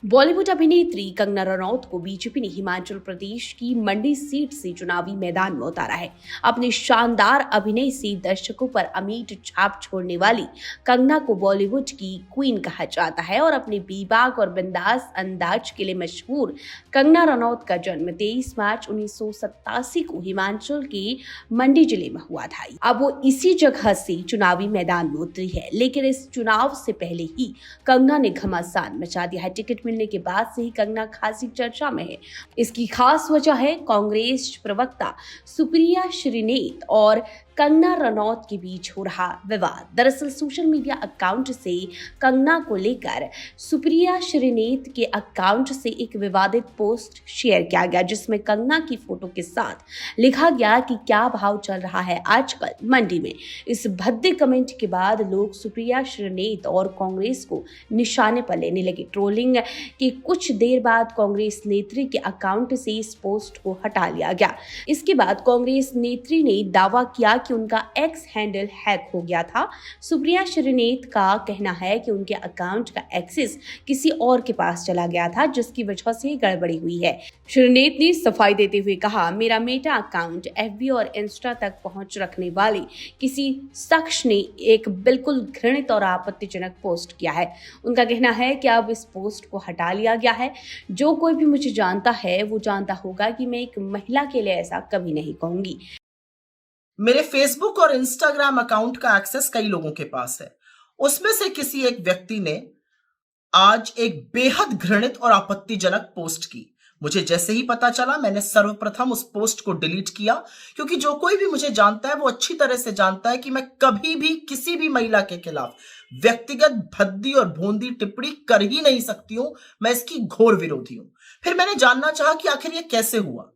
बॉलीवुड अभिनेत्री कंगना रनौत को बीजेपी ने हिमाचल प्रदेश की मंडी सीट से चुनावी मैदान में उतारा है। अपने शानदार अभिनय से दर्शकों पर अमिट छाप छोड़ने वाली कंगना को बॉलीवुड की क्वीन कहा जाता है और अपने बेबाक और बिंदास अंदाज के लिए मशहूर कंगना रनौत का जन्म 23 मार्च 1987 को हिमाचल के मंडी जिले में हुआ था। अब वो इसी जगह से चुनावी मैदान में उतरी है, लेकिन इस चुनाव से पहले ही कंगना ने घमासान मचा दिया है। टिकट मिलने के बाद से ही कंगना खासी चर्चा में है। इसकी खास वजह है कांग्रेस प्रवक्ता सुप्रिया श्रीनेत और कंगना रनौत के बीच हो रहा विवाद। दरअसल सोशल मीडिया अकाउंट से कंगना को लेकर सुप्रिया श्रीनेत के अकाउंट से एक विवादित पोस्ट शेयर किया गया, जिसमें कंगना की फोटो के साथ लिखा गया कि क्या भाव चल रहा है आजकल मंडी में। इस भद्दे कमेंट के बाद लोग सुप्रिया श्रीनेत और कांग्रेस को निशाने पर लेने लगे। ट्रोलिंग के कुछ देर बाद कांग्रेस नेत्री के अकाउंट से इस पोस्ट को हटा लिया गया। इसके बाद कांग्रेस नेत्री ने दावा किया कि उनका एक्स हैंडल हैक हो गया था। सुप्रिया श्रीनेत का कहना है कि उनके अकाउंट का एक्सेस किसी और के पास चला गया था, जिसकी वजह से गड़बड़ी हुई है। श्रीनेत ने सफाई देते हुए कहा, मेरा मेटा अकाउंट एफबी और इंस्टा तक पहुंच रखने वाले किसी शख्स ने एक बिल्कुल घृणित और आपत्तिजनक पोस्ट किया है। उनका कहना है कि अब इस पोस्ट को हटा लिया गया है। जो कोई भी मुझे जानता है वो जानता होगा कि मैं एक महिला के लिए ऐसा कभी नहीं कहूंगी। मेरे फेसबुक और इंस्टाग्राम अकाउंट का एक्सेस कई लोगों के पास है। उसमें से किसी एक व्यक्ति ने आज एक बेहद घृणित और आपत्तिजनक पोस्ट की। मुझे जैसे ही पता चला, मैंने सर्वप्रथम उस पोस्ट को डिलीट किया, क्योंकि जो कोई भी मुझे जानता है वो अच्छी तरह से जानता है कि मैं कभी भी किसी भी महिला के खिलाफ व्यक्तिगत भद्दी और भोंदी टिप्पणी कर ही नहीं सकती हूं। मैं इसकी घोर विरोधी हूं। फिर मैंने जानना चाहा कि आखिर ये कैसे हुआ।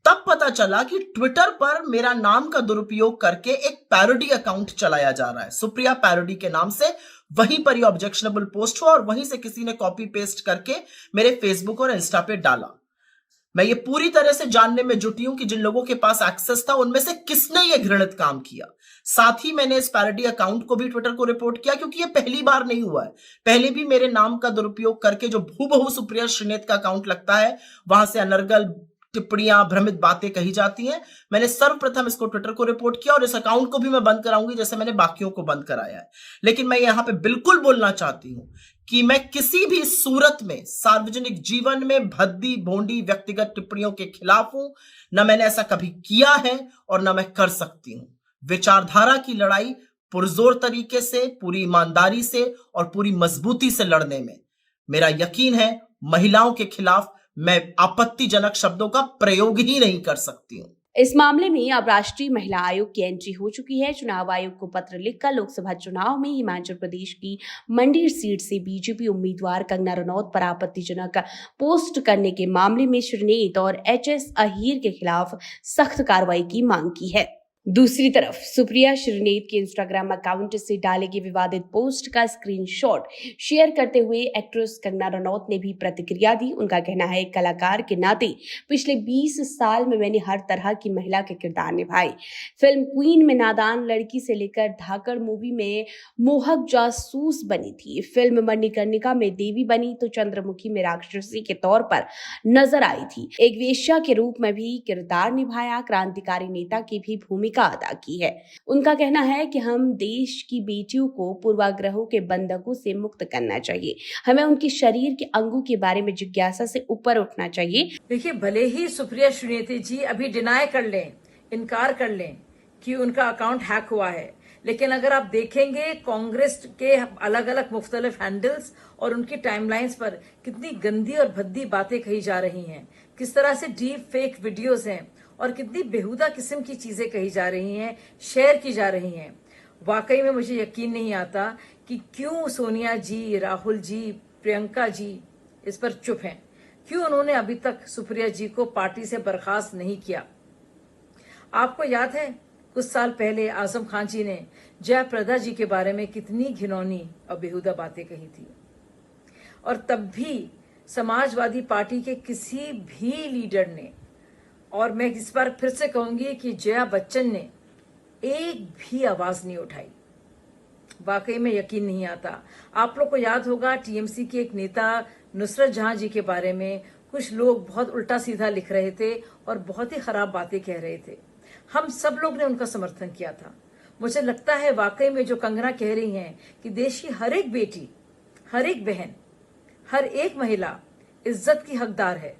तब पता चला कि ट्विटर पर मेरा नाम का दुरुपयोग करके एक पैरोडी अकाउंट चलाया जा रहा है, सुप्रिया पैरोडी के नाम से। वहीं पर ये ऑब्जेक्शनेबल पोस्ट हुआ और वहीं से किसी ने कॉपी पेस्ट करके मेरे फेसबुक और इंस्टा पे डाला। मैं ये पूरी तरह से जानने में जुटी हूं कि जिन लोगों के पास एक्सेस था उनमें से किसने ये घृणित काम किया। साथ ही मैंने इस पैरोडी अकाउंट को भी ट्विटर को रिपोर्ट किया, क्योंकि ये पहली बार नहीं हुआ है। पहले भी मेरे नाम का दुरुपयोग करके जो हूबहू सुप्रिया श्रीनेत का अकाउंट लगता है, वहां से अनर्गल टिप्पणियां, भ्रमित बातें कही जाती हैं। मैंने सर्वप्रथम इसको ट्विटर को रिपोर्ट किया और इस अकाउंट को भी मैं बंद कराऊंगी, जैसे मैंने बाकियों को बंद कराया है। लेकिन मैं यहां पे बिल्कुल बोलना चाहती हूं कि मैं किसी भी सूरत में सार्वजनिक जीवन में भद्दी भोंडी व्यक्तिगत टिप्पणियों के खिलाफ हूं। न मैंने ऐसा कभी किया है और न मैं कर सकती हूं। विचारधारा की लड़ाई पुरजोर तरीके से, पूरी ईमानदारी से और पूरी मजबूती से लड़ने में मेरा यकीन है महिलाओं के खिलाफ मैं आपत्तिजनक शब्दों का प्रयोग ही नहीं कर सकती हूं। इस मामले में अब राष्ट्रीय महिला आयोग की एंट्री हो चुकी है। चुनाव आयोग को पत्र लिखकर लोकसभा चुनाव में हिमाचल प्रदेश की मंडी सीट से बीजेपी उम्मीदवार कंगना रनौत पर आपत्तिजनक पोस्ट करने के मामले में श्रीनेत और एचएस अहीर के खिलाफ सख्त कार्रवाई की मांग की है। दूसरी तरफ सुप्रिया श्रीनेत के इंस्टाग्राम अकाउंट से डाले गए विवादित पोस्ट का स्क्रीनशॉट शेयर करते हुए एक्ट्रेस कंगना रनौत ने भी प्रतिक्रिया दी। उनका कहना है, एक कलाकार के नाते पिछले 20 साल में मैंने हर तरह की महिला के किरदार निभाए। फिल्म क्वीन में नादान लड़की से लेकर धाकड़ मूवी में मोहक जासूस बनी थी। फिल्म मणिकर्णिका में देवी बनी तो चंद्रमुखी में राक्षसी के तौर पर नजर आई थी। एक वेश्या के रूप में भी किरदार निभाया। क्रांतिकारी नेता की भी भूमिका अदा की है। उनका कहना है कि हम देश की बेटियों को पूर्वाग्रहों के बंधकों से मुक्त करना चाहिए। हमें उनके शरीर के अंगों के बारे में जिज्ञासा से ऊपर उठना चाहिए। देखिए, भले ही सुप्रिया श्रीनेत जी अभी डिनाई कर लें, इनकार कर लें कि उनका अकाउंट हैक हुआ है, लेकिन अगर आप देखेंगे कांग्रेस के अलग अलग मुख्तलिफ हैंडल्स और उनकी टाइमलाइंस पर कितनी गंदी और भद्दी बातें कही जा रही हैं, किस तरह से डीप फेक वीडियोस हैं और कितनी बेहुदा किस्म की चीजें कही जा रही हैं, शेयर की जा रही हैं। वाकई में मुझे यकीन नहीं आता कि क्यों सोनिया जी, राहुल जी, प्रियंका जी इस पर चुप हैं। क्यों उन्होंने अभी तक सुप्रिया जी को पार्टी से बर्खास्त नहीं किया। आपको याद है कुछ साल पहले आजम खान जी ने जयप्रदा जी के बारे में कितनी घिनौनी और बेहुदा बातें कही थी, और तब भी समाजवादी पार्टी के किसी भी लीडर ने, और मैं इस बार फिर से कहूंगी कि जया बच्चन ने एक भी आवाज नहीं उठाई। वाकई में यकीन नहीं आता। आप लोग को याद होगा टीएमसी के एक नेता नुसरत जहां जी के बारे में कुछ लोग बहुत उल्टा सीधा लिख रहे थे और बहुत ही खराब बातें कह रहे थे। हम सब लोग ने उनका समर्थन किया था। मुझे लगता है वाकई में जो कंगना कह रही हैं कि देश की हर एक बेटी, हर एक बहन, हर एक महिला इज्जत की हकदार है।